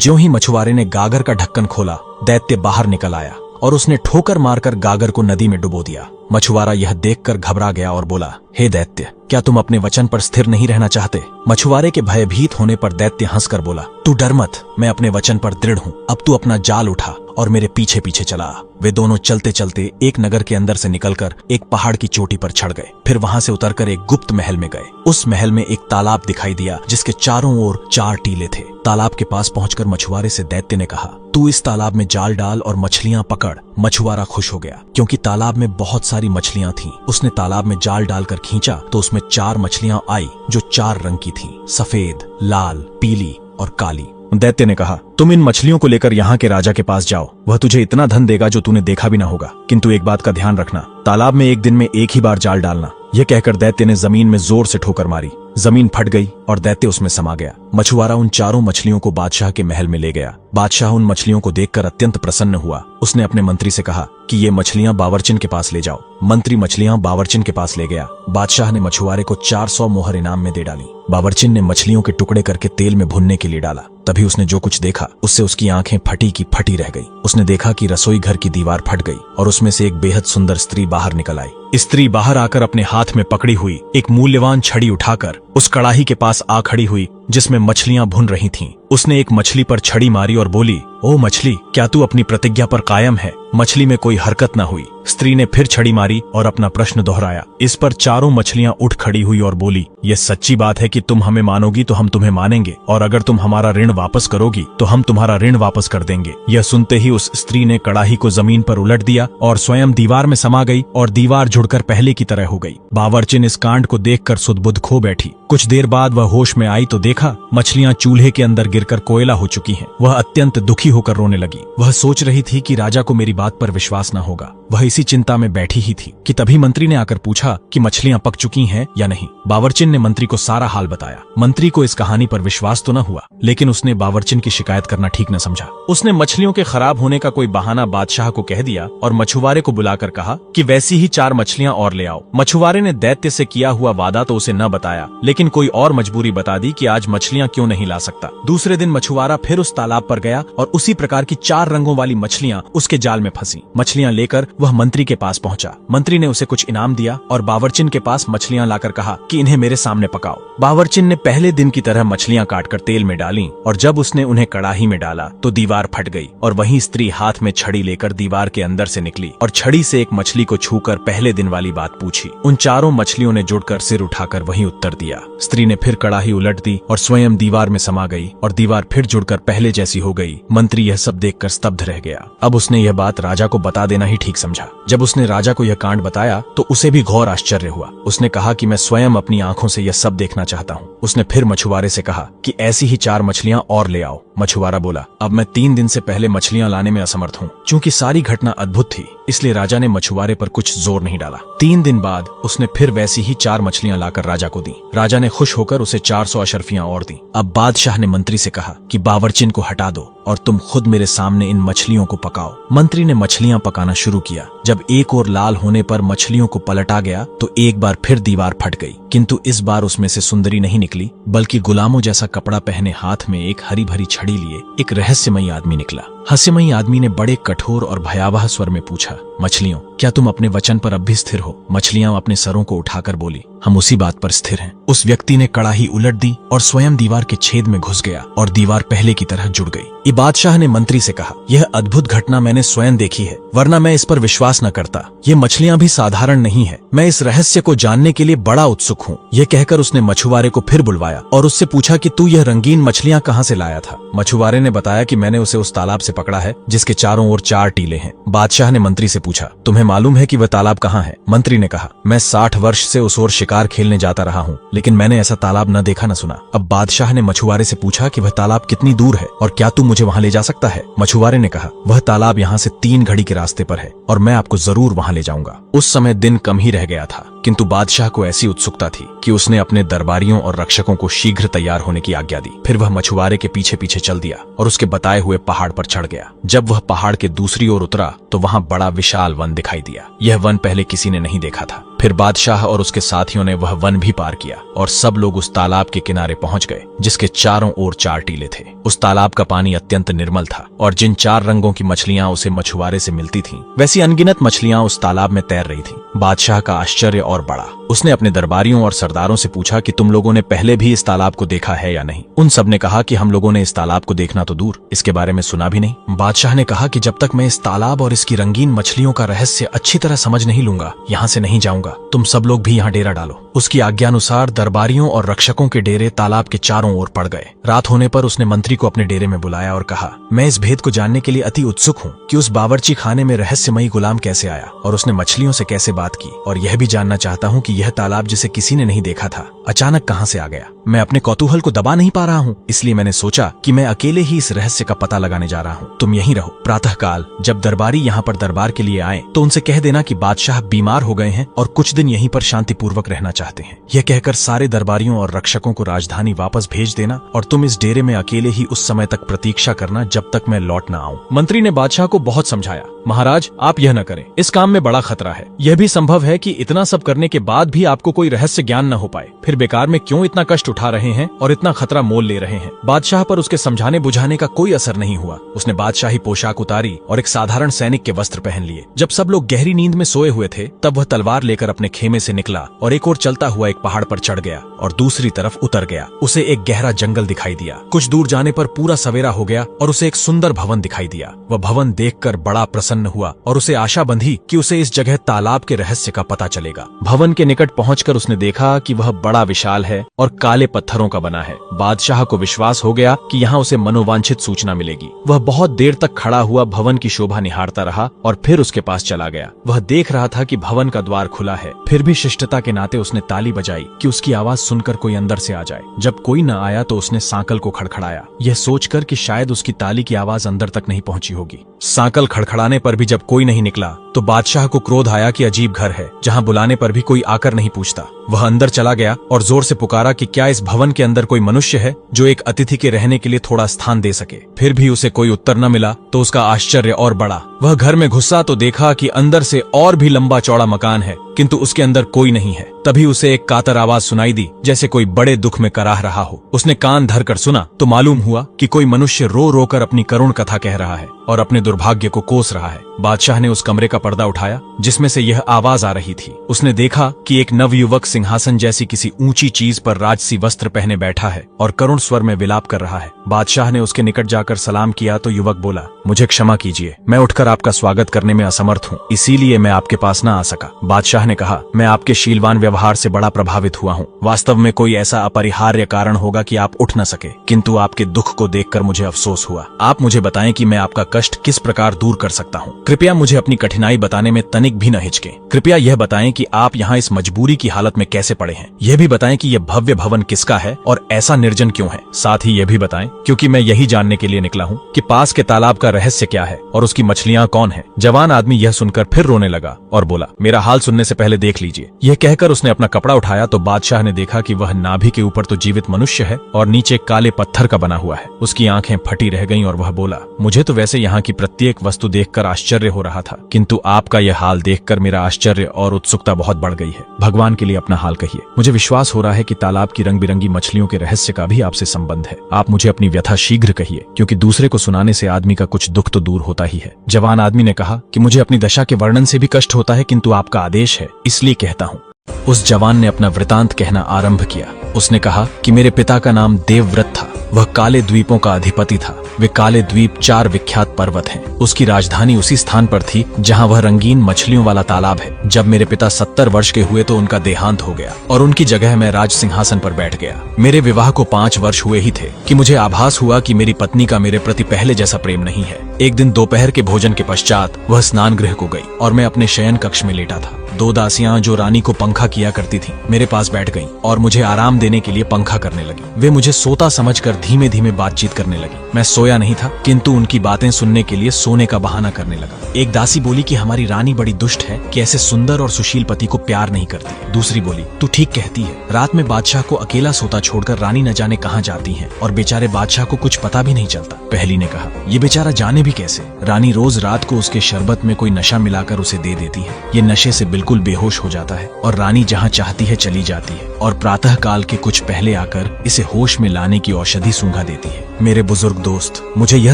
ज्यों ही मछुआरे ने गागर का ढक्कन खोला, दैत्य बाहर निकल आया और उसने ठोकर मारकर गागर को नदी में डुबो दिया। मछुआरा यह देखकर घबरा गया और बोला, हे दैत्य, क्या तुम अपने वचन पर स्थिर नहीं रहना चाहते? मछुआरे के भयभीत होने पर दैत्य हंसकर बोला, तू डर मत, मैं अपने वचन पर दृढ़ हूँ। अब तू अपना जाल उठा और मेरे पीछे पीछे चला। वे दोनों चलते चलते एक नगर के अंदर से निकलकर एक पहाड़ की चोटी पर चढ़ गए। फिर वहां से उतरकर एक गुप्त महल में गए। उस महल में एक तालाब दिखाई दिया जिसके चारों ओर 4 टीले थे। तालाब के पास पहुंचकर मछुआरे से दैत्य ने कहा, तू इस तालाब में जाल डाल और मछलियां पकड़। मछुआरा खुश हो गया क्योंकि तालाब में बहुत सारी मछलियां थीं। उसने तालाब में जाल डालकर खींचा तो उसमें 4 मछलियां आई जो 4 रंग की थीं, सफेद, लाल, पीली और काली। दैत्य ने कहा, तुम इन मछलियों को लेकर यहाँ के राजा के पास जाओ, वह तुझे इतना धन देगा जो तूने देखा भी ना होगा। किंतु एक बात का ध्यान रखना, तालाब में एक दिन में एक ही बार जाल डालना। यह कहकर दैत्य ने जमीन में जोर से ठोकर मारी। जमीन फट गई और दैत्य उसमें समा गया। मछुआरा उन 4 मछलियों को बादशाह के महल में ले गया। बादशाह उन मछलियों को देखकर अत्यंत प्रसन्न हुआ। उसने अपने मंत्री से कहा कि ये मछलियां बावर्चिन के पास ले जाओ। मंत्री मछलियां बावर्चिन के पास ले गया। बादशाह ने मछुआरे को 400 मोहर इनाम में दे डाली। बावर्चिन ने मछलियों के टुकड़े करके तेल में भुनने के लिए डाला। तभी उसने जो कुछ देखा उससे उसकी आंखें फटी की फटी रह गई। उसने देखा कि रसोई घर की दीवार फट गई और उसमें से एक बेहद सुंदर स्त्री बाहर निकल आई। स्त्री बाहर आकर अपने हाथ में पकड़ी हुई एक मूल्यवान छड़ी उठाकर उस कड़ाही के पास आ खड़ी हुई जिसमें मछलियां भुन रही थीं। उसने एक मछली पर छड़ी मारी और बोली, ओ मछली, क्या तू अपनी प्रतिज्ञा पर कायम है? मछली में कोई हरकत न हुई। स्त्री ने फिर छड़ी मारी और अपना प्रश्न दोहराया। इस पर चारों मछलियां उठ खड़ी हुई और बोली, ये सच्ची बात है कि तुम हमें मानोगी तो हम तुम्हें मानेंगे, और अगर तुम हमारा ऋण वापस करोगी तो हम तुम्हारा ऋण वापस कर देंगे। यह सुनते ही उस स्त्री ने कड़ाही को जमीन पर उलट दिया और स्वयं दीवार में समा गई और दीवार जुड़कर पहले की तरह हो गई। बावर्चिन इस कांड को देखकर सुध-बुध खो बैठी। कुछ देर बाद वह होश में आई तो देखा मछलियां चूल्हे के अंदर गिरकर कोयला हो चुकी हैं। वह अत्यंत दुखी होकर रोने लगी। वह सोच रही थी कि राजा को मेरी बात पर विश्वास न होगा। वह इसी चिंता में बैठी ही थी कि तभी मंत्री ने आकर पूछा कि मछलियां पक चुकी हैं या नहीं। बावर्चिन ने मंत्री को सारा हाल बताया। मंत्री को इस कहानी पर विश्वास तो न हुआ, लेकिन उसने बावर्चिन की शिकायत करना ठीक न समझा। उसने मछलियों के खराब होने का कोई बहाना बादशाह को कह दिया और मछुआरे को बुलाकर कहा कि वैसी ही 4 मछलियां और ले आओ। मछुआरे ने दैत्य से किया हुआ वादा तो उसे न बताया, लेकिन कोई और मजबूरी बता दी कि आज मछलियां क्यों नहीं ला सकता। दूसरे दिन मछुआरा फिर उस तालाब पर गया और उसी प्रकार की 4 रंगों वाली मछलियां उसके जाल में फंसी। मछलियां लेकर वह मंत्री के पास पहुंचा। मंत्री ने उसे कुछ इनाम दिया और बावर्चिन के पास मछलियां लाकर कहा कि इन्हें मेरे सामने पकाओ। बावर्चिन ने पहले दिन की तरह मछलियां काटकर तेल में डाली और जब उसने उन्हें कड़ाही में डाला तो दीवार फट गई और वही स्त्री हाथ में छड़ी लेकर दीवार के अंदर से निकली और छड़ी से एक मछली को छूकर पहले दिन वाली बात पूछी। उन 4 मछलियों ने जुड़कर सिर उठाकर वही उत्तर दिया। स्त्री ने फिर कड़ाही उलट दी और स्वयं दीवार में समा गई और दीवार फिर जुड़कर पहले जैसी हो गई। मंत्री यह सब देखकर स्तब्ध रह गया। अब उसने यह बात राजा को बता देना ही ठीक समझा। जब उसने राजा को यह कांड बताया तो उसे भी घोर आश्चर्य हुआ। उसने कहा कि मैं स्वयं अपनी आंखों से यह सब देखना चाहता हूँ। उसने फिर मछुआरे से कहा कि ऐसी ही 4 मछलियां और ले आओ। मछुआरा बोला, अब मैं 3 दिन से पहले मछलियां लाने में असमर्थ हूँ। चूंकि सारी घटना अद्भुत थी इसलिए राजा ने मछुआरे पर कुछ जोर नहीं डाला। 3 दिन बाद उसने फिर वैसी ही 4 मछलियां लाकर राजा को दी। राजा ने खुश होकर उसे 400 अशर्फियां और दी। अब बादशाह ने मंत्री से कहा कि बावर्चिन को हटा दो और तुम खुद मेरे सामने इन मछलियों को पकाओ। मंत्री ने मछलियां पकाना शुरू किया। जब एक और लाल होने पर मछलियों को पलटा गया तो एक बार फिर दीवार फट गई, किंतु इस बार उसमें से सुंदरी नहीं निकली बल्कि गुलामों जैसा कपड़ा पहने हाथ में एक हरी भरी छड़ी लिए एक रहस्यमयी आदमी निकला। रहस्यमयी आदमी ने बड़े कठोर और भयावह स्वर में पूछा, मछलियों, क्या तुम अपने वचन पर अब भी स्थिर हो? मछलियां अपने सरों को उठाकर बोली, हम उसी बात पर स्थिर हैं। उस व्यक्ति ने कड़ाही उलट दी और स्वयं दीवार के छेद में घुस गया और दीवार पहले की तरह जुड़ गई। ये बादशाह ने मंत्री से कहा, यह अद्भुत घटना मैंने स्वयं देखी है, वरना मैं इस पर विश्वास न करता। ये मछलियां भी साधारण नहीं है। मैं इस रहस्य को जानने के लिए बड़ा उत्सुक हूँ। यह कहकर उसने मछुआरे को फिर बुलवाया और उससे पूछा कि तू यह रंगीन मछलियां कहाँ से लाया था? मछुआरे ने बताया कि मैंने उसे उस तालाब से पकड़ा है जिसके चारों ओर 4 टीले हैं। बादशाह ने मंत्री से पूछा, तुम्हें मालूम है कि वह तालाब कहाँ है? मंत्री ने कहा, मैं 60 वर्ष से उस ओर शिकार खेलने जाता रहा हूँ, लेकिन मैंने ऐसा तालाब न देखा न सुना। अब बादशाह ने मछुआरे से पूछा कि वह तालाब कितनी दूर है और क्या तू मुझे वहाँ ले जा सकता है? मछुआरे ने कहा, वह तालाब यहाँ से 3 घड़ी के रास्ते पर है और मैं आपको जरूर वहाँ ले जाऊंगा। उस समय दिन कम ही रह गया था, किंतु बादशाह को ऐसी उत्सुकता थी कि उसने अपने दरबारियों और रक्षकों को शीघ्र तैयार होने की आज्ञा दी। फिर वह मछुआरे के पीछे पीछे चल दिया और उसके बताए हुए पहाड़ पर चढ़ गया। जब वह पहाड़ के दूसरी ओर उतरा तो वहाँ बड़ा विशाल वन दिखाई दिया। यह वन पहले किसी ने नहीं देखा था। फिर बादशाह और उसके साथियों ने वह वन भी पार किया और सब लोग उस तालाब के किनारे पहुंच गए जिसके चारों ओर 4 टीले थे। उस तालाब का पानी अत्यंत निर्मल था और जिन 4 रंगों की मछलियां उसे मछुआरे से मिलती थीं, वैसी अनगिनत मछलियां उस तालाब में तैर रही थीं। बादशाह का आश्चर्य और बढ़ा। उसने अपने दरबारियों और सरदारों से पूछा कि तुम लोगों ने पहले भी इस तालाब को देखा है या नहीं। उन सब ने कहा कि हम लोगों ने इस तालाब को देखना तो दूर, इसके बारे में सुना भी नहीं। बादशाह ने कहा कि जब तक मैं इस तालाब और इसकी रंगीन मछलियों का रहस्य अच्छी तरह समझ नहीं लूंगा, यहाँ से नहीं जाऊंगा। तुम सब लोग भी यहाँ डेरा डालो। उसकी आज्ञानुसार दरबारियों और रक्षकों के डेरे तालाब के चारों ओर पड़ गए। रात होने पर उसने मंत्री को अपने डेरे में बुलाया और कहा, मैं इस भेद को जानने के लिए अति उत्सुक हूँ कि उस बावर्ची खाने में रहस्यमयी गुलाम कैसे आया और उसने मछलियों से कैसे बात की, और यह भी जानना चाहता हूँ कि यह तालाब जिसे किसी ने नहीं देखा था अचानक कहाँ से आ गया। मैं अपने कौतूहल को दबा नहीं पा रहा हूँ, इसलिए मैंने सोचा कि मैं अकेले ही इस रहस्य का पता लगाने जा रहा हूँ। तुम यहीं रहो। प्रातःकाल जब दरबारी यहाँ पर दरबार के लिए आए तो उनसे कह देना कि बादशाह बीमार हो गए हैं और कुछ दिन यहीं पर शांतिपूर्वक रहना चाहते हैं। यह कहकर सारे दरबारियों और रक्षकों को राजधानी वापस भेज देना और तुम इस डेरे में अकेले ही उस समय तक प्रतीक्षा करना जब तक मैं लौट न आऊं। मंत्री ने बादशाह को बहुत समझाया, महाराज आप यह न करें, इस काम में बड़ा खतरा है। यह भी संभव है कि इतना सब करने के बाद भी आपको कोई रहस्य ज्ञान न हो पाए, फिर बेकार में क्यों इतना कष्ट उठा रहे हैं और इतना खतरा मोल ले रहे हैं। बादशाह पर उसके समझाने बुझाने का कोई असर नहीं हुआ। उसने बादशाही पोशाक उतारी और एक साधारण सैनिक के वस्त्र पहन लिए। जब सब लोग गहरी नींद में सोए हुए थे तब वह तलवार लेकर अपने खेमे से निकला और एक ओर चलता हुआ एक पहाड़ पर चढ़ गया और दूसरी तरफ उतर गया। उसे एक गहरा जंगल दिखाई दिया। कुछ दूर जाने पर पूरा सवेरा हो गया और उसे एक सुंदर भवन दिखाई दिया। वह भवन देखकर बड़ा प्रसन्न हुआ और उसे आशा बंधी कि उसे इस जगह तालाब के रहस्य का पता चलेगा। भवन के निकट पहुंचकर उसने देखा कि वह बड़ा विशाल है और काले पत्थरों का बना है। बादशाह को विश्वास हो गया कि यहाँ उसे मनोवांछित सूचना मिलेगी। वह बहुत देर तक खड़ा हुआ भवन की शोभा निहारता रहा और फिर उसके पास चला गया। वह देख रहा था कि भवन का द्वार खुला है, फिर भी शिष्टता के नाते उसने ताली बजाई कि उसकी आवाज सुनकर कोई अंदर से आ जाए। जब कोई न आया तो उसने सांकल को खड़खड़ाया, यह सोचकर कि शायद उसकी ताली की आवाज अंदर तक नहीं पहुंची होगी। सांकल खड़खड़ाने पर भी जब कोई नहीं निकला तो बादशाह को क्रोध आया कि अजीब घर है जहाँ बुलाने पर भी कोई आकर नहीं पूछता। वह अंदर चला गया और जोर से पुकारा कि क्या इस भवन के अंदर कोई मनुष्य है जो एक अतिथि के रहने के लिए थोड़ा स्थान दे सके। फिर भी उसे कोई उत्तर न मिला तो उसका आश्चर्य और बढ़ा। वह घर में घुसा तो देखा कि अंदर से और भी लंबा चौड़ा मकान है, किंतु उसके अंदर कोई नहीं है। तभी उसे एक कातर आवाज सुनाई दी जैसे कोई बड़े दुख में कराह रहा हो। उसने कान धरकर सुना तो मालूम हुआ कि कोई मनुष्य रो रो कर अपनी करुण कथा कह रहा है और अपने दुर्भाग्य को कोस रहा है। बादशाह ने उस कमरे का पर्दा उठाया जिसमें से यह आवाज आ रही थी। उसने देखा कि एक नवयुवक सिंहासन जैसी किसी ऊंची चीज पर राजसी वस्त्र पहने बैठा है और करुण स्वर में विलाप कर रहा है। बादशाह ने उसके निकट जाकर सलाम किया तो युवक बोला, मुझे क्षमा कीजिए, मैं उठकर आपका स्वागत करने में असमर्थ हूँ, इसीलिए मैं आपके पास न आ सका। बादशाह ने कहा, मैं आपके शीलवान व्यवहार से बड़ा प्रभावित हुआ हूँ। वास्तव में कोई ऐसा अपरिहार्य कारण होगा कि आप उठ न सके, किंतु आपके दुख को देखकर मुझे अफसोस हुआ। आप मुझे बताएं कि मैं आपका कष्ट किस प्रकार दूर कर सकता हूँ। कृपया मुझे अपनी कठिनाई बताने में तनिक भी न हिचकें। कृपया यह बताएं कि आप यहाँ इस मजबूरी की हालत में कैसे पड़े हैं। यह भी बताएं कि यह भव्य भवन किसका है और ऐसा निर्जन क्यों है। साथ ही यह भी बताएं, क्योंकि मैं यही जानने के लिए निकला हूँ कि पास के तालाब का रहस्य क्या है और उसकी मछलियाँ कौन है। जवान आदमी यह सुनकर फिर रोने लगा और बोला, मेरा हाल सुनने से पहले देख लीजिए। यह कहकर उसने अपना कपड़ा उठाया तो बादशाह ने देखा कि वह नाभि के ऊपर तो जीवित मनुष्य है और नीचे काले पत्थर का बना हुआ है। उसकी आंखें फटी रह गईं और वह बोला, मुझे तो वैसे यहाँ की प्रत्येक वस्तु देखकर आश्चर्य हो रहा था, किंतु आपका यह हाल देखकर मेरा आश्चर्य और उत्सुकता बहुत बढ़ गई है। भगवान के लिए अपना हाल कहिए। मुझे विश्वास हो रहा है कि तालाब की रंग बिरंगी मछलियों के रहस्य का भी आपसे संबंध है। आप मुझे अपनी व्यथा शीघ्र कहिए, क्योंकि दूसरे को सुनाने से आदमी का कुछ दुख तो दूर होता ही है। जवान आदमी ने कहा कि मुझे अपनी दशा के वर्णन से भी कष्ट होता है, किंतु आपका आदेश है इसलिए कहता हूँ। उस जवान ने अपना वृतांत कहना आरंभ किया। उसने कहा कि मेरे पिता का नाम देवव्रत था। वह काले द्वीपों का अधिपति था। वे काले द्वीप 4 विख्यात पर्वत हैं। उसकी राजधानी उसी स्थान पर थी जहां वह रंगीन मछलियों वाला तालाब है। जब मेरे पिता 70 वर्ष के हुए तो उनका देहांत हो गया और उनकी जगह मैं राज सिंहासन पर बैठ गया। मेरे विवाह को 5 वर्ष हुए ही थे कि मुझे आभास हुआ कि मेरी पत्नी का मेरे प्रति पहले जैसा प्रेम नहीं है। एक दिन दोपहर के भोजन के पश्चात वह स्नान गृह को गई और मैं अपने शयन कक्ष में लेटा था। 2 दासियां जो रानी को पंखा किया करती थीं, मेरे पास बैठ गईं और मुझे आराम देने के लिए पंखा करने लगी। वे मुझे सोता समझकर धीमे धीमे बातचीत करने लगी। मैं सोया नहीं था, किंतु उनकी बातें सुनने के लिए सोने का बहाना करने लगा। एक दासी बोली कि हमारी रानी बड़ी दुष्ट है कि ऐसे सुंदर और सुशील पति को प्यार नहीं करती। दूसरी बोली, तू ठीक कहती है। रात में बादशाह को अकेला सोता छोड़कर रानी न जाने कहाँ जाती है और बेचारे बादशाह को कुछ पता भी नहीं चलता। पहली ने कहा, ये बेचारा जाने भी कैसे। रानी रोज रात को उसके शरबत में कोई नशा मिलाकर उसे दे देती है। ये नशे से बिल्कुल बेहोश हो जाता है और रानी जहाँ चाहती है चली जाती है और प्रातः काल के कुछ पहले आकर इसे होश में लाने की औषधि सूंघा देती है। मेरे बुजुर्ग दोस्त, मुझे यह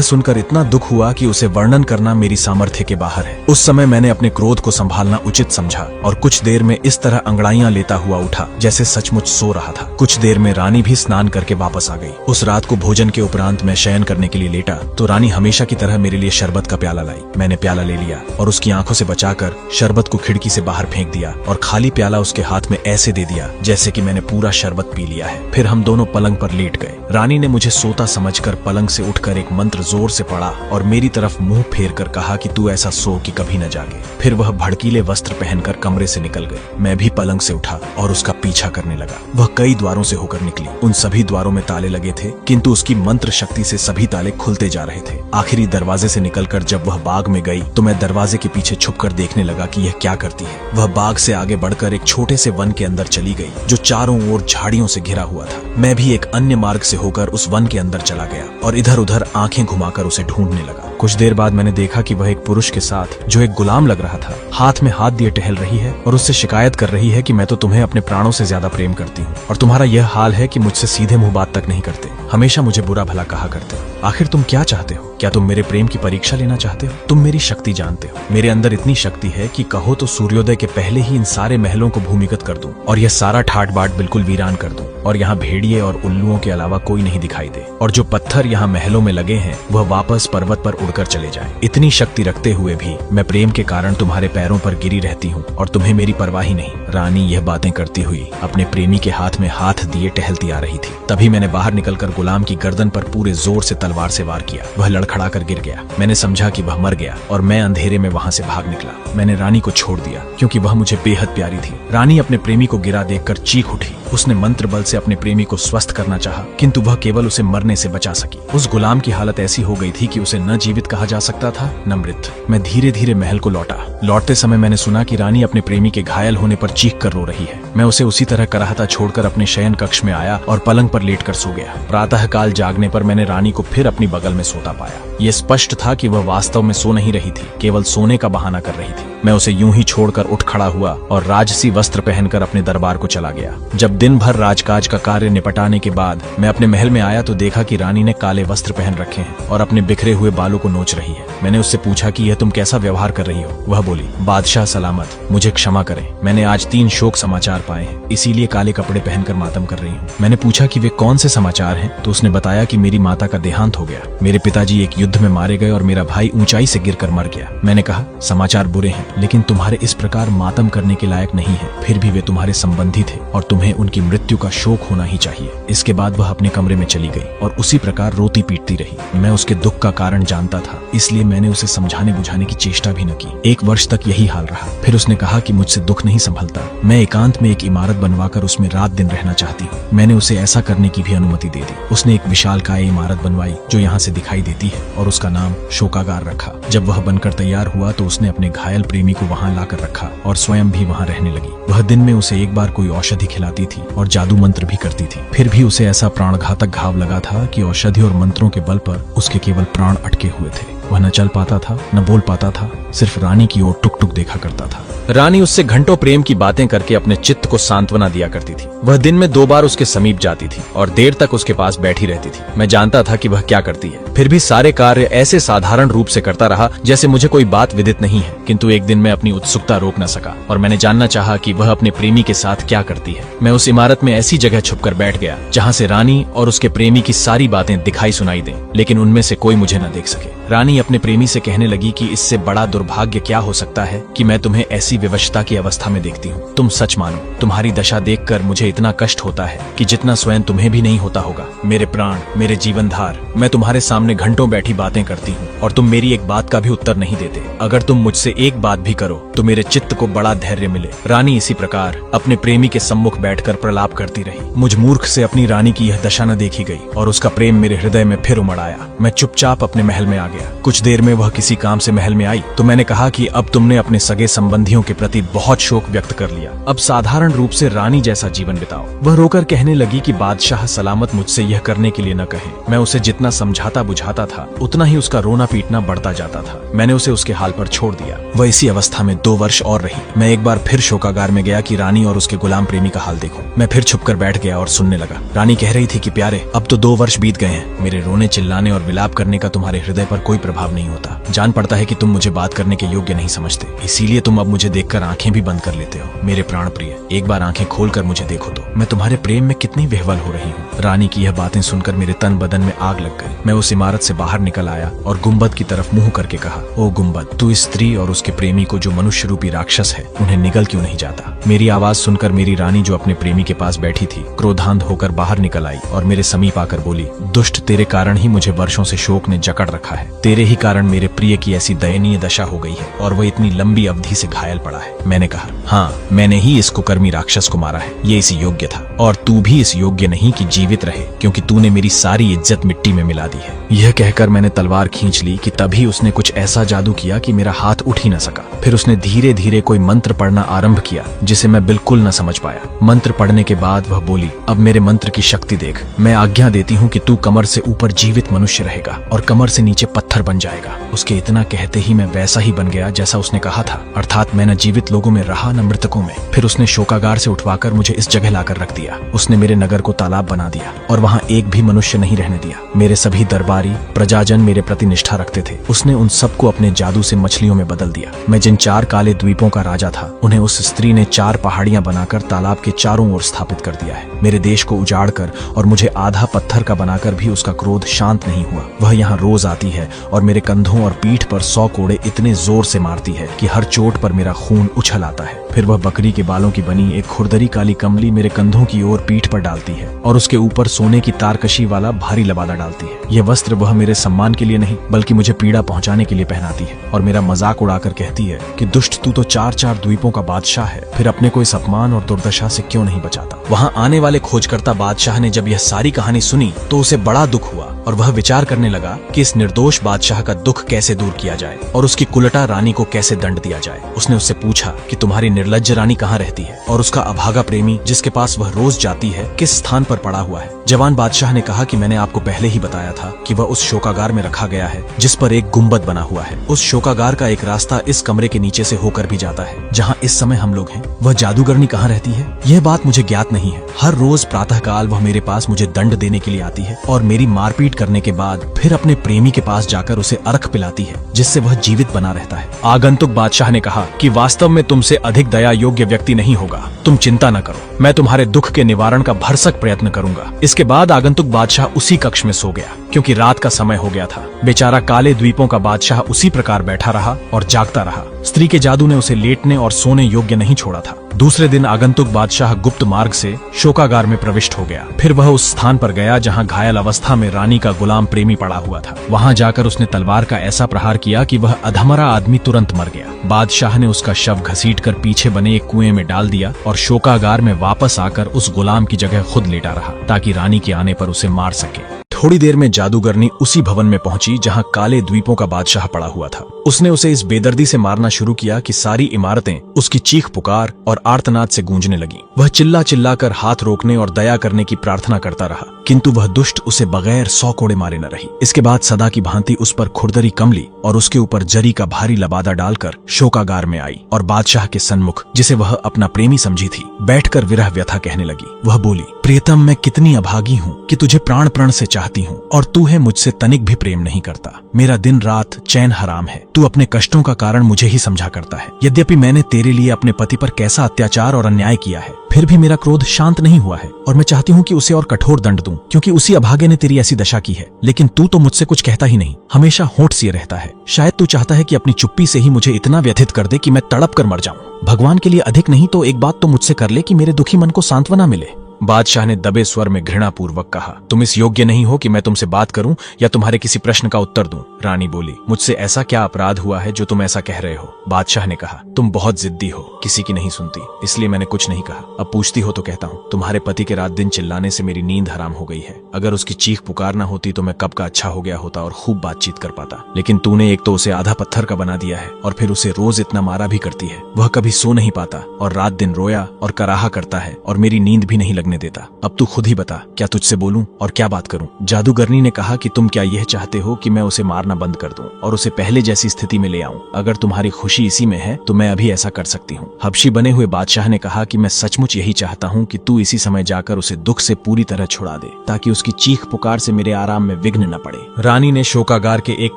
सुनकर इतना दुख हुआ कि उसे वर्णन करना मेरी सामर्थ्य के बाहर है। उस समय मैंने अपने क्रोध को संभालना उचित समझा और कुछ देर में इस तरह अंगड़ाइयां लेता हुआ उठा जैसे सचमुच सो रहा था। कुछ देर में रानी भी स्नान करके वापस आ गई। उस रात को भोजन के उपरांत मैं शयन करने के लिए लेटा तो रानी हमेशा की तरह मेरे लिए शरबत का प्याला लाई। मैंने प्याला ले लिया और उसकी आंखों से बचाकर शरबत को खिड़की से बाहर फेंक दिया और खाली प्याला उसके हाथ में ऐसे दे दिया जैसे कि मैंने पूरा शरबत पी लिया है। फिर हम दोनों पलंग पर लेट गए। रानी ने मुझे सोता समझकर पलंग से उठकर एक मंत्र जोर से पढ़ा और मेरी तरफ मुंह फेर कर कहा कि तू ऐसा सो कि कभी न जागे। फिर वह भड़कीले वस्त्र पहनकर कमरे से निकल गई। मैं भी पलंग से उठा और उसका पीछा करने लगा। वह कई द्वारों से होकर निकली। उन सभी द्वारों में ताले लगे थे, किंतु उसकी मंत्र शक्ति से सभी ताले खुलते जा रहे थे। आखिरी दरवाजे से निकलकर जब वह बाग में गई तो मैं दरवाजे के पीछे छुपकर देखने लगा कि यह क्या करती है। वह बाग से आगे बढ़कर एक छोटे से वन के अंदर चली गई जो चारों ओर झाड़ियों से घिरा हुआ था। मैं भी एक अन्य मार्ग से होकर उस वन के अंदर चला गया और इधर उधर आंखें घुमाकर उसे ढूंढने लगा। कुछ देर बाद मैंने देखा कि वह एक पुरुष के साथ जो एक गुलाम लग रहा था हाथ में हाथ दिए टहल रही है और उससे शिकायत कर रही है कि मैं तो तुम्हें अपने प्राणों से ज्यादा प्रेम करती हूँ और तुम्हारा यह हाल है कि मुझसे सीधे मुंह बात तक नहीं करते, हमेशा मुझे बुरा भला कहा करते हो। आखिर तुम क्या चाहते हो? क्या तुम मेरे प्रेम की परीक्षा लेना चाहते हो? तुम मेरी शक्ति जानते हो। मेरे अंदर इतनी शक्ति है कि कहो तो सूर्योदय के पहले ही इन सारे महलों को भूमिगत कर दूं और यह सारा ठाट बाट बिल्कुल वीरान कर दूं और यहाँ भेड़िए और उल्लुओं के अलावा कोई नहीं दिखाई दे और जो पत्थर यहाँ महलों में लगे हैं वह वापस पर्वत पर उड़कर चले जाएं। इतनी शक्ति रखते हुए भी मैं प्रेम के कारण तुम्हारे पैरों पर गिरी रहती हूँ और तुम्हें मेरी परवाह ही नहीं। रानी यह बातें करती हुई अपने प्रेमी के हाथ में हाथ दिए टहलती आ रही थी। तभी मैंने बाहर निकलकर गुलाम की गर्दन पर पूरे जोर से तलवार से वार किया। वह लड़खड़ा कर गिर गया। मैंने समझा कि वह मर गया और मैं अंधेरे में वहां से भाग निकला। मैंने रानी को छोड़ दिया क्योंकि वह मुझे बेहद प्यारी थी। रानी अपने प्रेमी को गिरा देखकर चीख उठी। उसने मंत्र बल से अपने प्रेमी को स्वस्थ करना चाहा, किंतु वह केवल उसे मरने से बचा सकी। उस गुलाम की हालत ऐसी हो गई थी कि उसे न जीवित कहा जा सकता था न मृत। मैं धीरे धीरे महल को लौटा। लौटते समय मैंने सुना कि रानी अपने प्रेमी के घायल होने पर चीख कर रो रही है। मैं उसे उसी तरह कराहता छोड़कर अपने शयन कक्ष में आया और पलंग पर लेट कर सो गया। प्रातः काल जागने पर मैंने रानी को फिर अपनी बगल में सोता पाया। यह स्पष्ट था कि वह वास्तव में सो नहीं रही थी, केवल सोने का बहाना कर रही थी। मैं उसे यूं ही छोड़कर उठ खड़ा हुआ और राजसी वस्त्र पहनकर अपने दरबार को चला गया। जब दिन भर राजकाज का कार्य निपटाने के बाद मैं अपने महल में आया तो देखा कि रानी ने काले वस्त्र पहन रखे हैं और अपने बिखरे हुए बालों को नोच रही है। मैंने उससे पूछा कि यह तुम कैसा व्यवहार कर रही हो? वह बोली, बादशाह सलामत, मुझे क्षमा करें, मैंने आज 3 शोक समाचार पाए हैं, इसीलिए काले कपड़े पहनकर मातम कर रही हूँ। मैंने पूछा कि वे कौन से समाचार हैं तो उसने बताया कि मेरी माता का देहांत हो गया, मेरे पिताजी एक युद्ध में मारे गए और मेरा भाई ऊंचाई से गिरकर मर गया। मैंने कहा, समाचार बुरे हैं लेकिन तुम्हारे इस प्रकार मातम करने के लायक नहीं है, फिर भी वे तुम्हारे संबंधी थे और तुम्हें उनकी मृत्यु का शोक होना ही चाहिए। इसके बाद वह अपने कमरे में चली गई और उसी प्रकार रोती पीटती रही। मैं उसके दुख का कारण जानता था, इसलिए मैंने उसे समझाने बुझाने की चेष्टा भी न की। 1 वर्ष तक यही हाल रहा। फिर उसने कहा कि मुझसे दुख नहीं संभलता, मैं एकांत में एक इमारत बनवाकर उसमें रात दिन रहना चाहती हूँ। मैंने उसे ऐसा करने की भी अनुमति दे दी। उसने एक विशालकाय इमारत बनवाई जो यहाँ से दिखाई देती है और उसका नाम शोकागार रखा। जब वह बनकर तैयार हुआ तो उसने अपने घायल प्रेमी को वहाँ लाकर रखा और स्वयं भी वहाँ रहने लगी। वह दिन में उसे एक बार कोई औषधि खिलाती थी और जादू मंत्र भी करती थी। फिर भी उसे ऐसा प्राणघातक घाव लगा था कि औषधि और मंत्रों के बल पर उसके केवल प्राण अटके हुए थे। वह न चल पाता था न बोल पाता था, सिर्फ रानी की ओर टुक टुक देखा करता था। रानी उससे घंटों प्रेम की बातें करके अपने चित्त को सांत्वना दिया करती थी। वह दिन में 2 बार उसके समीप जाती थी और देर तक उसके पास बैठी रहती थी। मैं जानता था कि वह क्या करती है, फिर भी सारे कार्य ऐसे साधारण रूप से करता रहा जैसे मुझे कोई बात विदित नहीं है। किंतु एक दिन मैं अपनी उत्सुकता रोक न सका और मैंने जानना चाहा कि वह अपने प्रेमी के साथ क्या करती है। मैं उस इमारत में ऐसी जगह छुपकर बैठ गया जहाँ से रानी और उसके प्रेमी की सारी बातें दिखाई सुनाई दें, लेकिन उनमें से कोई मुझे न देख सके। रानी अपने प्रेमी से कहने लगी कि इससे बड़ा दुर्भाग्य क्या हो सकता है कि मैं तुम्हें ऐसी विवशता की अवस्था में देखती हूँ। तुम सच मानो, तुम्हारी दशा देखकर मुझे इतना कष्ट होता है कि जितना स्वयं तुम्हें भी नहीं होता होगा। मेरे प्राण, मेरे जीवनधार, मैं तुम्हारे सामने घंटों बैठी बातें करती हूँ और तुम मेरी एक बात का भी उत्तर नहीं देते। अगर तुम मुझसे एक बात भी करो तो मेरे चित्त को बड़ा धैर्य मिले। रानी इसी प्रकार अपने प्रेमी के सम्मुख बैठकर प्रलाप करती रही। मुझ मूर्ख से अपनी रानी की यह दशा न देखी गई और उसका प्रेम मेरे हृदय में फिर उमड़ आया। मैं चुपचाप अपने महल में आ गया। कुछ देर में वह किसी काम से महल में आई तो मैंने कहा कि अब तुमने अपने सगे संबंधियों के प्रति बहुत शोक व्यक्त कर लिया, अब साधारण रूप से रानी जैसा जीवन बिताओ। वह रोकर कहने लगी कि बादशाह सलामत मुझसे यह करने के लिए न कहे। मैं उसे जितना समझाता बुझाता था उतना ही उसका रोना पीटना बढ़ता जाता था। मैंने उसे उसके हाल पर छोड़ दिया। वह इसी अवस्था में 2 वर्ष और रही। मैं एक बार फिर शोकागार में गया कि रानी और उसके गुलाम प्रेमी का हाल देखूं। मैं फिर छुपकर बैठ गया और सुनने लगा। रानी कह रही थी कि प्यारे, अब तो 2 वर्ष बीत गए हैं। मेरे रोने, चिल्लाने और विलाप करने का तुम्हारे हृदय पर कोई प्रभाव नहीं होता। जान पड़ता है कि तुम मुझे बात करने के योग्य नहीं समझते, इसीलिए तुम अब मुझे देखकर आंखें भी बंद कर लेते हो। मेरे प्राण प्रिय, एक बार आंखें खोलकर मुझे देखो तो मैं तुम्हारे प्रेम में कितनी विह्वल हो रही हूँ। रानी की यह बातें सुनकर मेरे तन बदन में आग लग गई। मैं उस इमारत से बाहर निकल आया और गुम्बद की तरफ मुंह करके कहा, ओ गुम्बद, तू इस स्त्री और उसके प्रेमी को, जो मनुष्य रूपी राक्षस है, उन्हें निगल क्यों नहीं जाता? मेरी आवाज सुनकर मेरी रानी, जो अपने प्रेमी के पास बैठी थी, क्रोधांध होकर बाहर निकल आई और मेरे समीप आकर बोली, दुष्ट, तेरे कारण ही मुझे वर्षों से शोक ने जकड़ रखा है। तेरे ही कारण मेरे प्रिय की ऐसी दयनीय दशा हो गई है और वह इतनी लंबी अवधि से घायल पड़ा है। मैंने कहा, हाँ, मैंने ही इस कुकर्मी राक्षस को मारा है। ये इस योग्य था और तू भी इस योग्य नहीं कि जीवित रहे, क्योंकि तूने मेरी सारी इज्जत मिट्टी में मिला दी है। यह कहकर मैंने तलवार खींच ली कि तभी उसने कुछ ऐसा जादू किया कि मेरा हाथ उठ ही न सका। फिर उसने धीरे धीरे कोई मंत्र पढ़ना आरंभ किया जिसे मैं बिल्कुल न समझ पाया। मंत्र पढ़ने के बाद वह बोली, अब मेरे मंत्र की शक्ति देख। मैं आज्ञा देती हूँ कि तू कमर से ऊपर जीवित मनुष्य रहेगा और कमर से नीचे पत्थर बन जाएगा। उसके इतना कहते ही मैं वैसा ही बन गया जैसा उसने कहा था, अर्थात मैं न जीवित लोगों में रहा न मृतकों में। फिर उसने शोकागार से उठवाकर मुझे इस जगह लाकर रख दिया। उसने मेरे नगर को तालाब बना दिया और वहाँ एक भी मनुष्य नहीं रहने दिया। मेरे सभी दरबारी प्रजाजन मेरे प्रति निष्ठा रखते थे। उसने उन सबको अपने जादू से मछलियों में बदल दिया। मैं जिन 4 काले द्वीपों का राजा था, उन्हें उस स्त्री ने 4 पहाड़ियां बनाकर तालाब के चारों ओर स्थापित कर दिया है। मेरे देश को उजाड़कर और मुझे आधा पत्थर का बनाकर भी उसका क्रोध शांत नहीं हुआ। वह यहाँ रोज आती है और मेरे कंधों और पीठ पर 100 कोड़े इतने जोर से मारती है कि हर चोट पर मेरा खून उछल आता है। फिर वह बकरी के बालों की बनी एक खुरदरी काली कमली मेरे कंधों की ओर पीठ पर डालती है और उसके ऊपर सोने की तारकशी वाला भारी लबादा डालती है। यह वस्त्र वह मेरे सम्मान के लिए नहीं बल्कि मुझे पीड़ा पहुंचाने के लिए पहनाती है और मेरा मजाक उड़ाकर कहती है कि दुष्ट, तू तो 4 द्वीपों का बादशाह है, फिर अपने को इस अपमान और दुर्दशा से क्यों नहीं बचाता? वहाँ आने वाले खोजकर्ता बादशाह ने जब यह सारी कहानी सुनी तो उसे बड़ा दुख हुआ और वह विचार करने लगा कि इस निर्दोष बादशाह का दुख कैसे दूर किया जाए और उसकी कुलटा रानी को कैसे दंड दिया जाए। उसने उससे पूछा कि तुम्हारी निर्लज्ज रानी कहाँ रहती है और उसका अभागा प्रेमी, जिसके पास वह रोज जाती है, किस स्थान पर पड़ा हुआ है? जवान बादशाह ने कहा कि मैंने आपको पहले ही बताया था कि वह उस शोकागार में रखा गया है जिस पर एक गुम्बद बना हुआ है। उस शोकागार का एक रास्ता इस कमरे के नीचे से होकर भी जाता है जहाँ इस समय हम लोग हैं। वह जादूगरनी कहाँ रहती है यह बात मुझे ज्ञात नहीं है। हर रोज प्रातःकाल वह मेरे पास मुझे दंड देने के लिए आती है और मेरी मारपीट करने के बाद फिर अपने प्रेमी के पास जाकर उसे अर्घ पिलाती है जिससे वह जीवित बना रहता है। आगंतुक बादशाह ने कहा कि वास्तव में तुमसे अधिक दया योग्य व्यक्ति नहीं होगा। तुम चिंता न करो, मैं तुम्हारे दुख के निवारण का भरसक प्रयत्न करूंगा। इसके बाद आगंतुक बादशाह उसी कक्ष में सो गया क्योंकि रात का समय हो गया था। बेचारा काले द्वीपों का बादशाह उसी प्रकार बैठा रहा और जागता रहा। स्त्री के जादू ने उसे लेटने और सोने योग्य नहीं छोड़ा था। दूसरे दिन आगंतुक बादशाह गुप्त मार्ग से शोकागार में प्रविष्ट हो गया। फिर वह उस स्थान पर गया जहाँ घायल अवस्था में रानी का गुलाम प्रेमी पड़ा हुआ था। वहाँ जाकर उसने तलवार का ऐसा प्रहार किया कि वह अधमरा आदमी तुरंत मर गया। बादशाह ने उसका शव घसीटकर पीछे बने एक कुएं में डाल दिया और शोकागार में वापस आकर उस गुलाम की जगह खुद लेटा रहा ताकि रानी के आने पर उसे मार सके। थोड़ी देर में जादूगरनी उसी भवन में पहुंची जहां काले द्वीपों का बादशाह पड़ा हुआ था। उसने उसे इस बेदर्दी से मारना शुरू किया कि सारी इमारतें उसकी चीख पुकार और आर्तनाद से गूंजने लगी। वह चिल्ला चिल्लाकर हाथ रोकने और दया करने की प्रार्थना करता रहा, किंतु वह दुष्ट उसे बगैर 100 कोड़े मारे न रही। इसके बाद सदा की भांति उस पर खुरदरी कमली और उसके ऊपर जरी का भारी लबादा डालकर शोकागार में आई और बादशाह के सन्मुख, जिसे वह अपना प्रेमी समझी थी, बैठकर विरह व्यथा कहने लगी। वह बोली, प्रियतम, मैं कितनी अभागी हूँ कि तुझे प्राण प्रण से चाहती हूँ और तू है मुझसे तनिक भी प्रेम नहीं करता। मेरा दिन रात चैन हराम है। तू अपने कष्टों का कारण मुझे ही समझा करता है। यद्यपि मैंने तेरे लिए अपने पति पर कैसा अत्याचार और अन्याय किया है, फिर भी मेरा क्रोध शांत नहीं हुआ है और मैं चाहती हूँ कि उसे और कठोर दंड दूं, क्योंकि उसी अभागे ने तेरी ऐसी दशा की है। लेकिन तू तो मुझसे कुछ कहता ही नहीं, हमेशा होंठ सिए रहता है। शायद तू चाहता है कि अपनी चुप्पी से ही मुझे इतना व्यथित कर दे कि मैं तड़प कर मर जाऊं। भगवान के लिए अधिक नहीं तो एक बात तो मुझसे कर ले कि मेरे दुखी मन को सांत्वना मिले। बादशाह ने दबे स्वर में घृणा पूर्वक कहा, तुम इस योग्य नहीं हो कि मैं तुमसे बात करूं या तुम्हारे किसी प्रश्न का उत्तर दूं। रानी बोली, मुझसे ऐसा क्या अपराध हुआ है जो तुम ऐसा कह रहे हो? बादशाह ने कहा, तुम बहुत जिद्दी हो, किसी की नहीं सुनती, इसलिए मैंने कुछ नहीं कहा। अब पूछती हो तो कहता हूँ, तुम्हारे पति के रात दिन चिल्लाने से मेरी नींद हराम हो गई है। अगर उसकी चीख पुकार न होती तो मैं कब का अच्छा हो गया होता और खूब बातचीत कर पाता। लेकिन तूने एक तो उसे आधा पत्थर का बना दिया है और फिर उसे रोज इतना मारा भी करती है। वह कभी सो नहीं पाता और रात दिन रोया और कराहा करता है और मेरी नींद भी नहीं लगने लगने देता। अब तू खुद ही बता, क्या तुझसे बोलूं और क्या बात करूं? जादूगरनी ने कहा कि तुम क्या यह चाहते हो कि मैं उसे मारना बंद कर दूं और उसे पहले जैसी स्थिति में ले आऊं? अगर तुम्हारी खुशी इसी में है तो मैं अभी ऐसा कर सकती हूँ। हबशी बने हुए बादशाह ने कहा कि मैं सचमुच यही चाहता हूँ कि तू इसी समय जाकर उसे दुख से पूरी तरह छुड़ा दे, ताकि उसकी चीख पुकार से मेरे आराम में विघ्न न पड़े। रानी ने शोकागार के एक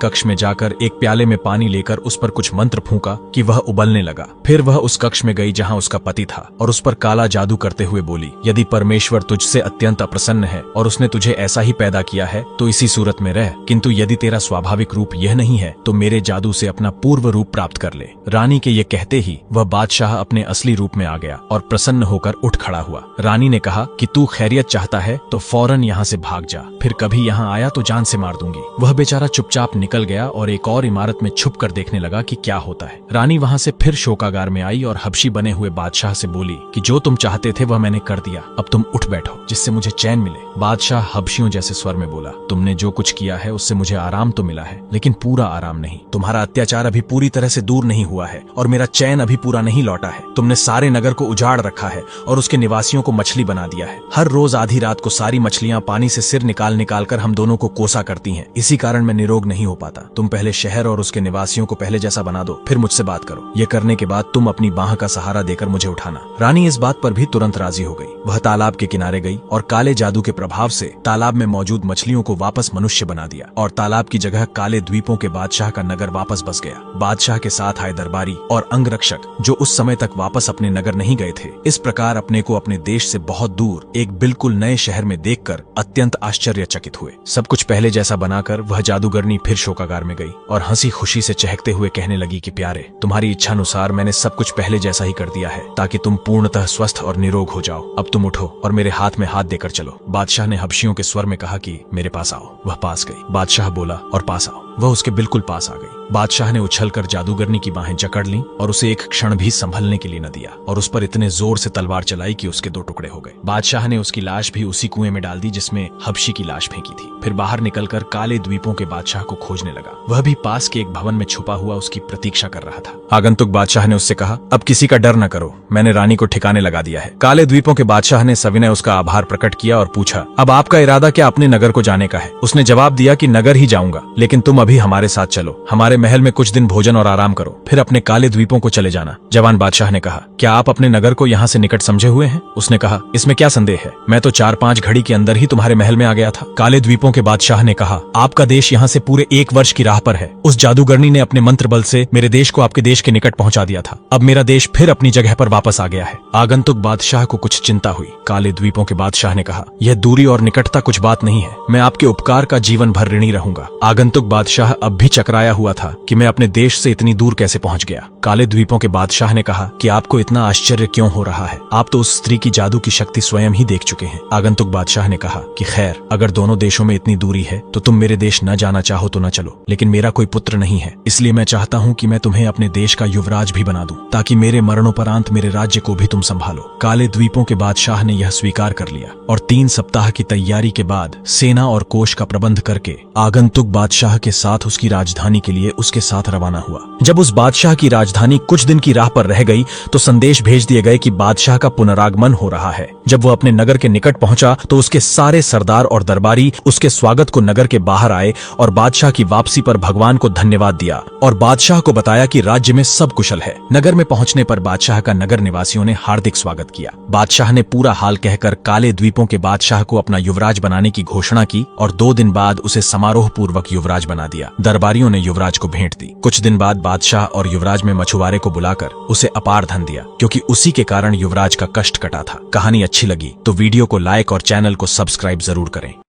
कक्ष में जाकर एक प्याले में पानी लेकर उस पर कुछ मंत्र फूंका कि वह उबलने लगा। फिर वह उस कक्ष में गई जहाँ उसका पति था और उस पर काला जादू करते हुए बोली, यदि परमेश्वर तुझसे अत्यंत अप्रसन्न है और उसने तुझे ऐसा ही पैदा किया है तो इसी सूरत में रह, किंतु यदि तेरा स्वाभाविक रूप यह नहीं है तो मेरे जादू से अपना पूर्व रूप प्राप्त कर ले। रानी के ये कहते ही वह बादशाह अपने असली रूप में आ गया और प्रसन्न होकर उठ खड़ा हुआ। रानी ने कहा कि तू खैरियत चाहता है तो फौरन यहाँ से भाग जा, फिर कभी यहाँ आया तो जान से मार दूंगी। वह बेचारा चुपचाप निकल गया और एक और इमारत में छुप कर देखने लगा कि क्या होता है। रानी वहाँ से फिर शोकागार में आई और हबशी बने हुए बादशाह से बोली कि जो तुम चाहते थे वह मैंने कर दिया, अब तुम उठ बैठो जिससे मुझे चैन मिले। बादशाह हबशियों जैसे स्वर में बोला, तुमने जो कुछ किया है उससे मुझे आराम तो मिला है, लेकिन पूरा आराम नहीं। तुम्हारा अत्याचार अभी पूरी तरह से दूर नहीं हुआ है और मेरा चैन अभी पूरा नहीं लौटा है। तुमने सारे नगर को उजाड़ रखा है और उसके निवासियों को मछली बना दिया है। हर रोज आधी रात को सारी मछलियां पानी से सिर निकाल निकाल कर हम दोनों को कोसा करती हैं। इसी कारण मैं निरोग नहीं हो पाता। तुम पहले शहर और उसके निवासियों को पहले जैसा बना दो, फिर मुझसे बात करो। ये करने के बाद तुम अपनी बाह का सहारा देकर मुझे उठाना। रानी इस बात पर भी तुरंत राजी हो गई। वह तालाब के किनारे गई और काले जादू के प्रभाव से तालाब में मौजूद मछलियों को वापस मनुष्य बना दिया और तालाब की जगह काले द्वीपों के बादशाह का नगर वापस बस गया। बादशाह के साथ आए दरबारी और अंगरक्षक जो उस समय तक वापस अपने नगर नहीं गए थे, इस प्रकार अपने को अपने देश से बहुत दूर एक बिल्कुल नए शहर में देखकर अत्यंत आश्चर्यचकित हुए। सब कुछ पहले जैसा बनाकर वह जादूगरनी फिर शोकागार में गई और हंसी खुशी से चहकते हुए कहने लगी कि प्यारे, तुम्हारी इच्छानुसार मैंने सब कुछ पहले जैसा ही कर दिया है ताकि तुम पूर्णतः स्वस्थ और निरोग हो जाओ। अब तुम उठो और मेरे हाथ में हाथ देकर चलो। बादशाह ने हबशियों के स्वर में कहा कि मेरे पास आओ। वह पास गई। बादशाह बोला और पास आओ। वह उसके बिल्कुल पास आ गई। बादशाह ने उछलकर जादूगरनी की बाहें जकड़ लीं और उसे एक क्षण भी संभलने के लिए न दिया और उस पर इतने जोर से तलवार चलाई कि उसके 2 टुकड़े हो गए। बादशाह ने उसकी लाश भी उसी कुएं में डाल दी जिसमें हबशी की लाश फेंकी थी। फिर बाहर निकलकर काले द्वीपों के बादशाह को खोजने लगा। वह भी पास के एक भवन में छुपा हुआ उसकी प्रतीक्षा कर रहा था। आगंतुक बादशाह ने उससे कहा, अब किसी का डर न करो, मैंने रानी को ठिकाने लगा दिया है। काले द्वीपों के बादशाह ने सविनय उसका आभार प्रकट किया और पूछा, अब आपका इरादा क्या अपने नगर को जाने का है? उसने जवाब दिया कि नगर ही जाऊंगा, लेकिन तुम अभी हमारे साथ चलो, हमारे महल में कुछ दिन भोजन और आराम करो, फिर अपने काले द्वीपों को चले जाना। जवान बादशाह ने कहा, क्या आप अपने नगर को यहाँ से निकट समझे हुए हैं? उसने कहा, इसमें क्या संदेह है, मैं तो 4-5 घड़ी के अंदर ही तुम्हारे महल में आ गया था। काले द्वीपों के बादशाह ने कहा, आपका देश यहाँ से पूरे 1 वर्ष की राह पर है। उस जादूगरनी ने अपने मंत्र बल से मेरे देश को आपके देश के निकट पहुंचा दिया था। अब मेरा देश फिर अपनी जगह पर वापस आ गया है। आगंतुक बादशाह को कुछ चिंता हुई। काले द्वीपों के बादशाह ने कहा, यह दूरी और निकटता कुछ बात नहीं है, मैं आपके उपकार का जीवन भर ऋणी रहूंगा। आगंतुक बादशाह अब भी चकराया हुआ था कि मैं अपने देश से इतनी दूर कैसे पहुंच गया। काले द्वीपों के बादशाह ने कहा कि आपको इतना आश्चर्य क्यों हो रहा है, आप तो उस स्त्री की जादू की शक्ति स्वयं ही देख चुके हैं। आगंतुक बादशाह ने कहा कि खैर, अगर दोनों देशों में इतनी दूरी है तो तुम मेरे देश न जाना चाहो तो न चलो, लेकिन मेरा कोई पुत्र नहीं है, इसलिए मैं चाहता हूँ कि मैं तुम्हें अपने देश का युवराज भी बना दूं, ताकि मेरे मरणोपरांत मेरे राज्य को भी तुम संभालो। काले द्वीपों के बादशाह ने यह स्वीकार कर लिया और 3 सप्ताह की तैयारी के बाद सेना और कोष का प्रबंध करके आगंतुक बादशाह के साथ उसकी राजधानी के लिए उसके साथ रवाना हुआ। जब उस बादशाह की राजधानी कुछ दिन की राह पर रह गई तो संदेश भेज दिए गए कि बादशाह का पुनरागमन हो रहा है। जब वो अपने नगर के निकट पहुंचा तो उसके सारे सरदार और दरबारी उसके स्वागत को नगर के बाहर आए और बादशाह की वापसी पर भगवान को धन्यवाद दिया और बादशाह को बताया कि राज्य में सब कुशल है। नगर में पहुंचने पर बादशाह का नगर निवासियों ने हार्दिक स्वागत किया। बादशाह ने पूरा हाल कहकर काले द्वीपों के बादशाह को अपना युवराज बनाने की घोषणा की और 2 दिन बाद उसे समारोह पूर्वक युवराज बना दिया। दरबारियों ने युवराज को भेंट दी। कुछ दिन बाद बादशाह और युवराज में मछुआरे को बुलाकर उसे अपार धन दिया, क्योंकि उसी के कारण युवराज का कष्ट कटा था। कहानी अच्छी लगी तो वीडियो को लाइक और चैनल को सब्सक्राइब जरूर करें।